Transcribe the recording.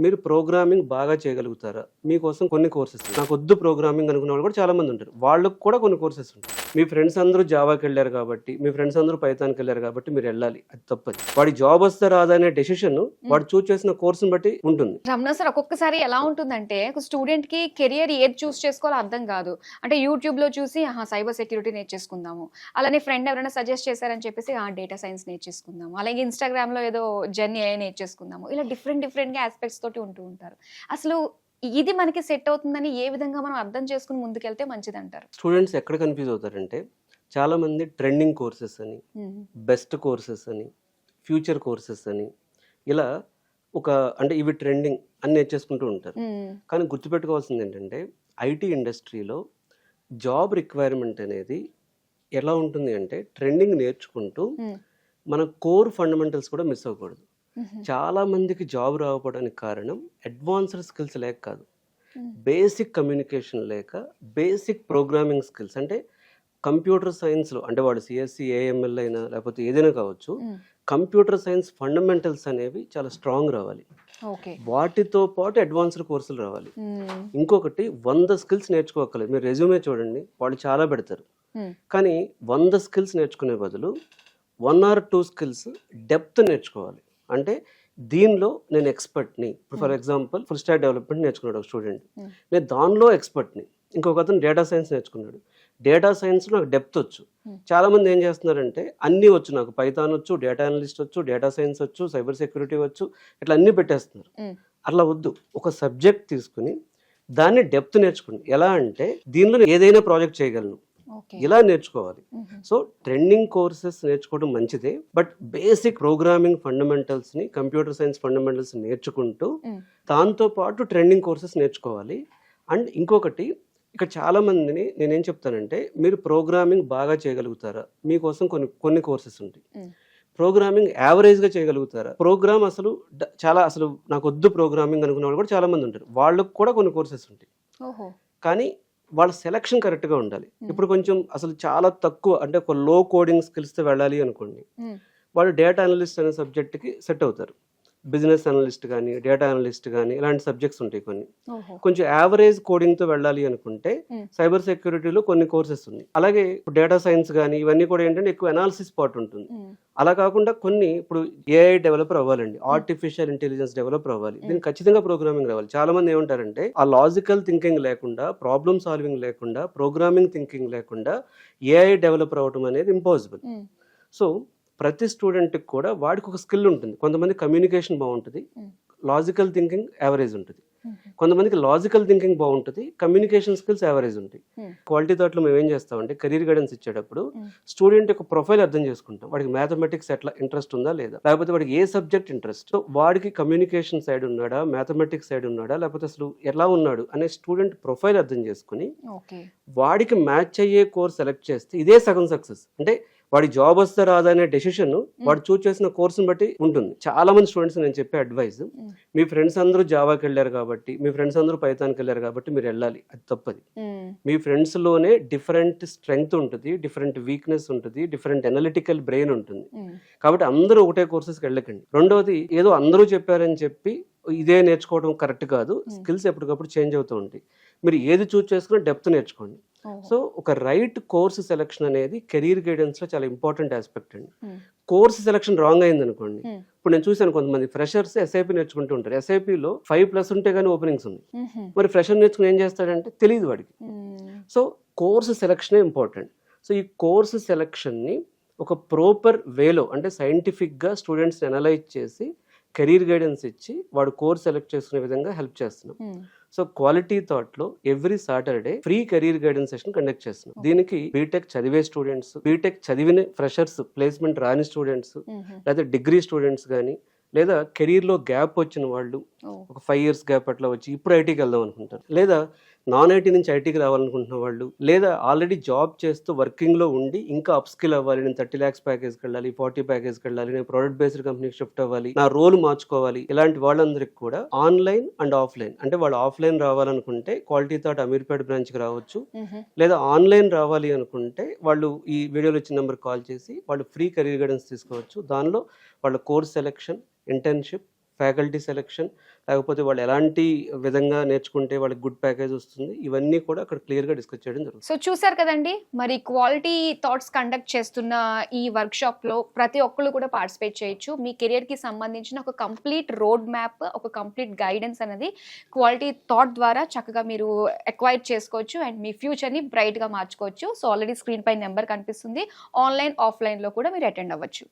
మీరు ప్రోగ్రామింగ్ బాగా చేయగలుగుతారా? మీకోసం కొన్ని కోర్సెస్ నాకు వద్దు ప్రోగ్రామింగ్ అనుకున్న వాళ్ళు కూడా చాలా మంది ఉంటారు. వాళ్ళకు కూడా కొన్ని కోర్సెస్ ఉంటాయి. మీ ఫ్రెండ్స్ అందరూ జావాకి వెళ్ళారు కాబట్టి, మీ ఫ్రెండ్స్ అందరూ పైథాన్కి వెళ్ళారు కాబట్టి మీరు వెళ్ళాలి. అది తప్పది. వాడి జాబ్ వస్తే రాదా అనే డెసిషన్ వాడు చూస్ చేసిన కోర్సుని బట్టి ఉంటుంది. రమణ సార్, ఒక్కొక్కసారి ఎలా ఉంటుందంటే ఒక స్టూడెంట్ కి కెరియర్ ఏది చూస్ చేసుకోవాలో అర్థం కాదు. అంటే యూట్యూబ్ లో చూసి సైబర్ సెక్యూరిటీ నేర్చేసుకుందాము, అలానే ఫ్రెండ్ ఎవరైనా సజెస్ట్ చేశారని చెప్పేసి డేటా సైన్స్ నేర్చేసుకుందాము, అలాగే ఇన్స్టాగ్రామ్ లో ఏదో జర్నీ AI నేర్చేసుకుందాము, ఇలా డిఫరెంట్ గా ఆస్పెక్ట్స్ తోటి ఉంటూ ఉంటారు. అసలు ఇది మనకి సెట్ అవుతుందని ఏ విధంగా మనం అర్థం చేసుకుని ముందుకెళ్తే మంచిది అంటారు? స్టూడెంట్స్ ఎక్కడ కన్ఫ్యూజ్ అవుతారంటే, చాలా మంది ట్రెండింగ్ కోర్సెస్ అని, బెస్ట్ కోర్సెస్ అని, ఫ్యూచర్ కోర్సెస్ అని, ఇలా అంటే ఇవి ట్రెండింగ్ అని నేర్చేసుకుంటూ ఉంటారు. కానీ గుర్తుపెట్టుకోవాల్సింది ఏంటంటే, ఐటీ ఇండస్ట్రీలో జాబ్ రిక్వైర్మెంట్ అనేది ఎలా ఉంటుంది అంటే, ట్రెండింగ్ నేర్చుకుంటూ మన కోర్ ఫండమెంటల్స్ కూడా మిస్ అవ్వకూడదు. చాలా మందికి జాబ్ రాకపోవడానికి కారణం అడ్వాన్స్డ్ స్కిల్స్ లేక కాదు, బేసిక్ కమ్యూనికేషన్ లేక, బేసిక్ ప్రోగ్రామింగ్ స్కిల్స్. అంటే కంప్యూటర్ సైన్స్లో అంటే వాడు సిఎస్సి AML అయినా లేకపోతే ఏదైనా కావచ్చు, కంప్యూటర్ సైన్స్ ఫండమెంటల్స్ అనేవి చాలా స్ట్రాంగ్ రావాలి. వాటితో పాటు అడ్వాన్స్డ్ కోర్సులు రావాలి. ఇంకొకటి 100 స్కిల్స్ నేర్చుకోకలేదు. మీరు రెజ్యూమే చూడండి, వాళ్ళు చాలా పెడతారు. కానీ 100 స్కిల్స్ నేర్చుకునే బదులు 1 or 2 స్కిల్స్ డెప్త్ నేర్చుకోవాలి. అంటే దీనిలో నేను ఎక్స్పర్ట్ని. ఇప్పుడు for example full stack development నేర్చుకున్నాడు ఒక స్టూడెంట్, నేను దానిలో ఎక్స్పర్ట్ని. ఇంకొక అతను డేటా సైన్స్ నేర్చుకున్నాడు, డేటా సైన్స్లో నాకు డెప్త్ వచ్చు. చాలా మంది ఏం చేస్తున్నారంటే, అన్నీ వచ్చు, నాకు పైథాన్ వచ్చు, డేటా అనలిస్ట్ వచ్చు, డేటా సైన్స్ వచ్చు, సైబర్ సెక్యూరిటీ వచ్చు, ఇట్లా అన్నీ పెట్టేస్తున్నారు. అట్లా వద్దు. ఒక సబ్జెక్ట్ తీసుకుని దాన్ని డెప్త్ నేర్చుకోండి. ఎలా అంటే, దీనిలో ఏదైనా ప్రాజెక్ట్ చేయగలను, ఇలా నేర్చుకోవాలి. సో ట్రెండింగ్ కోర్సెస్ నేర్చుకోవడం మంచిదే, బట్ బేసిక్ ప్రోగ్రామింగ్ ఫండమెంటల్స్ ని, కంప్యూటర్ సైన్స్ ఫండమెంటల్స్ నేర్చుకుంటూ దాంతో పాటు ట్రెండింగ్ కోర్సెస్ నేర్చుకోవాలి. అండ్ ఇంకొకటి, ఇక్కడ చాలా మందిని నేనేం చెప్తానంటే, మీరు ప్రోగ్రామింగ్ బాగా చేయగలుగుతారా? మీకోసం కొన్ని కోర్సెస్ ఉంటాయి. ప్రోగ్రామింగ్ యావరేజ్గా చేయగలుగుతారా? ప్రోగ్రామ్ అసలు నాకు వద్దు ప్రోగ్రామింగ్ అనుకున్న వాళ్ళు కూడా చాలా మంది ఉంటారు. వాళ్ళకు కూడా కొన్ని కోర్సెస్ ఉంటాయి. కానీ వాళ్ళ సెలక్షన్ కరెక్ట్గా ఉండాలి. ఇప్పుడు కొంచెం అసలు చాలా తక్కువ, అంటే ఒక లో కోడింగ్ స్కిల్స్తో వెళ్ళాలి అనుకోండి, వాళ్ళు డేటా అనలిస్ట్ అనే సబ్జెక్ట్కి సెట్ అవుతారు. బిజినెస్ అనలిస్ట్ కానీ, డేటా అనలిస్ట్ కానీ, ఇలాంటి సబ్జెక్ట్స్ ఉంటాయి కొన్ని. కొంచెం యావరేజ్ కోడింగ్తో వెళ్ళాలి అనుకుంటే సైబర్ సెక్యూరిటీలో కొన్ని కోర్సెస్ ఉన్నాయి. అలాగే డేటా సైన్స్ కానీ, ఇవన్నీ కూడా ఏంటంటే ఎక్కువ అనాలిసిస్ పార్ట్ ఉంటుంది. అలా కాకుండా కొన్ని, ఇప్పుడు AI డెవలపర్ అవ్వాలండి, ఆర్టిఫిషియల్ ఇంటెలిజెన్స్ డెవలపర్ అవ్వాలి, దీనికి ఖచ్చితంగా ప్రోగ్రామింగ్ రావాలి. చాలా మంది ఏమంటారంటే, ఆ లాజికల్ థింకింగ్ లేకుండా, ప్రాబ్లమ్ సాల్వింగ్ లేకుండా, ప్రోగ్రామింగ్ థింకింగ్ లేకుండా AI డెవలపర్ అవ్వడం అనేది ఇంపాసిబుల్. సో ప్రతి స్టూడెంట్కి కూడా వాడికి ఒక స్కిల్ ఉంటుంది. కొంతమంది కమ్యూనికేషన్ బాగుంటుంది, లాజికల్ థింకింగ్ యావరేజ్ ఉంటుంది. కొంతమందికి లాజికల్ థింకింగ్ బాగుంటుంది, కమ్యూనికేషన్ స్కిల్స్ యావరేజ్ ఉంటాయి. క్వాలిటీ థాట్లో మేము ఏం చేస్తామంటే, కెరీర్ గైడెన్స్ ఇచ్చేటప్పుడు స్టూడెంట్ యొక్క ప్రొఫైల్ అర్థం చేసుకుంటాం. వాడికి మ్యాథమెటిక్స్ ఎట్లా ఇంట్రెస్ట్ ఉందా లేదా, లేకపోతే వాడికి ఏ సబ్జెక్ట్ ఇంట్రెస్ట్, వాడికి కమ్యూనికేషన్ సైడ్ ఉన్నాడా, మ్యాథమెటిక్స్ సైడ్ ఉన్నాడా, లేకపోతే అసలు ఎలా ఉన్నాడు అనే స్టూడెంట్ ప్రొఫైల్ అర్థం చేసుకుని వాడికి మ్యాచ్ అయ్యే కోర్స్ సెలెక్ట్ చేస్తే ఇదే సగం సక్సెస్. అంటే వాడి జాబ్ వస్తే రాదా అనే డెసిషన్ వాడు చూస్ చేసిన కోర్సుని బట్టి ఉంటుంది. చాలా మంది స్టూడెంట్స్ నేను చెప్పే అడ్వైస్, మీ ఫ్రెండ్స్ అందరూ జావాకి వెళ్ళారు కాబట్టి, మీ ఫ్రెండ్స్ అందరూ పైథాన్కి వెళ్ళారు కాబట్టి మీరు వెళ్ళాలి. అది తప్పది. మీ ఫ్రెండ్స్ లోనే డిఫరెంట్ స్ట్రెంగ్త్ ఉంటుంది, డిఫరెంట్ వీక్నెస్ ఉంటుంది, డిఫరెంట్ అనలిటికల్ బ్రెయిన్ ఉంటుంది. కాబట్టి అందరూ ఒకటే కోర్సెస్కి వెళ్ళకండి. రెండవది, ఏదో అందరూ చెప్పారని చెప్పి ఇదే నేర్చుకోవడం కరెక్ట్ కాదు. స్కిల్స్ ఎప్పటికప్పుడు చేంజ్ అవుతూ ఉంటాయి. మీరు ఏది చూస్ చేసుకుని డెప్త్ నేర్చుకోండి. సో ఒక రైట్ కోర్సు సెలెక్షన్ అనేది కెరీర్ గైడెన్స్ లో చాలా ఇంపార్టెంట్ ఆస్పెక్ట్ అండి. కోర్సు సెలెక్షన్ రాంగ్ అయింది అనుకోండి, ఇప్పుడు నేను చూసాను కొంతమంది ఫ్రెషర్స్ SIP నేర్చుకుంటూ ఉంటారు. SIPలో 5+ ఉంటే కానీ ఓపెనింగ్స్ ఉంది. మరి ఫ్రెషర్ నేర్చుకుని ఏం చేస్తాడంటే తెలియదు వాడికి. సో కోర్సు సెలెక్షనే ఇంపార్టెంట్. సో ఈ కోర్సు సెలెక్షన్ని ఒక ప్రాపర్ వేలో, అంటే సైంటిఫిక్గా స్టూడెంట్స్ని అనలైజ్ చేసి కెరీర్ గైడెన్స్ ఇచ్చి వాడు కోర్స్ సెలెక్ట్ చేసుకునే విధంగా హెల్ప్ చేస్తున్నాం. సో క్వాలిటీ థాట్లో every Saturday free career guidance session conduct చేస్తున్నాం. దీనికి బీటెక్ చదివే స్టూడెంట్స్, బీటెక్ చదివిన ఫ్రెషర్స్, ప్లేస్మెంట్ రాని స్టూడెంట్స్, లేదా డిగ్రీ స్టూడెంట్స్ కానీ, లేదా కెరీర్లో గ్యాప్ వచ్చిన వాళ్ళు, ఒక 5 years గ్యాప్ అట్లా వచ్చి ఇప్పుడు ఐటీకి వెళ్దాం అనుకుంటారు, లేదా నాన్ ఐటీ నుంచి ఐటీకి రావాలనుకుంటున్న వాళ్ళు, లేదా ఆల్రెడీ జాబ్ చేస్తూ వర్కింగ్లో ఉండి ఇంకా అప్ స్కిల్ అవ్వాలి, నేను 30 lakhs ప్యాకేజ్కి వెళ్ళాలి, 40 ప్యాకేజ్కి వెళ్ళాలి, నేను ప్రొడక్ట్ బేస్డ్ కంపెనీకి షిఫ్ట్ అవ్వాలి, నా రోల్ మార్చుకోవాలి, ఇలాంటి వాళ్ళందరికీ కూడా ఆన్లైన్ అండ్ ఆఫ్లైన్, అంటే వాళ్ళు ఆఫ్లైన్ రావాలనుకుంటే క్వాలిటీ థాట్ అమీర్పేట్ బ్రాంచ్కి రావచ్చు, లేదా ఆన్లైన్ రావాలి అనుకుంటే వాళ్ళు ఈ వీడియోలో ఇచ్చిన నెంబర్ కాల్ చేసి వాళ్ళు ఫ్రీ కెరీర్ గైడెన్స్ తీసుకోవచ్చు. దానిలో వాళ్ళ course selection, internship, faculty selection, లేకపోతే వాళ్ళు ఎలాంటి విధంగా నేర్చుకుంటే వాళ్ళకి గుడ్ ప్యాకేజ్ వస్తుంది, ఇవన్నీ కూడా అక్కడ క్లియర్గా డిస్కస్ చేయడం జరుగుతుంది. సో చూసారు కదండి, మరి క్వాలిటీ థాట్స్ కండక్ట్ చేస్తున్న ఈ వర్క్షాప్లో ప్రతి ఒక్కళ్ళు కూడా పార్టిసిపేట్ చేయొచ్చు. మీ కెరియర్కి సంబంధించిన ఒక కంప్లీట్ రోడ్ మ్యాప్, ఒక కంప్లీట్ గైడెన్స్ అనేది క్వాలిటీ థాట్ ద్వారా చక్కగా మీరు ఎక్వైర్ చేసుకోవచ్చు అండ్ మీ ఫ్యూచర్ని బ్రైట్గా మార్చుకోవచ్చు. సో ఆల్రెడీ స్క్రీన్ పై నెంబర్ కనిపిస్తుంది. ఆన్లైన్ ఆఫ్లైన్లో కూడా మీరు అటెండ్ అవ్వచ్చు.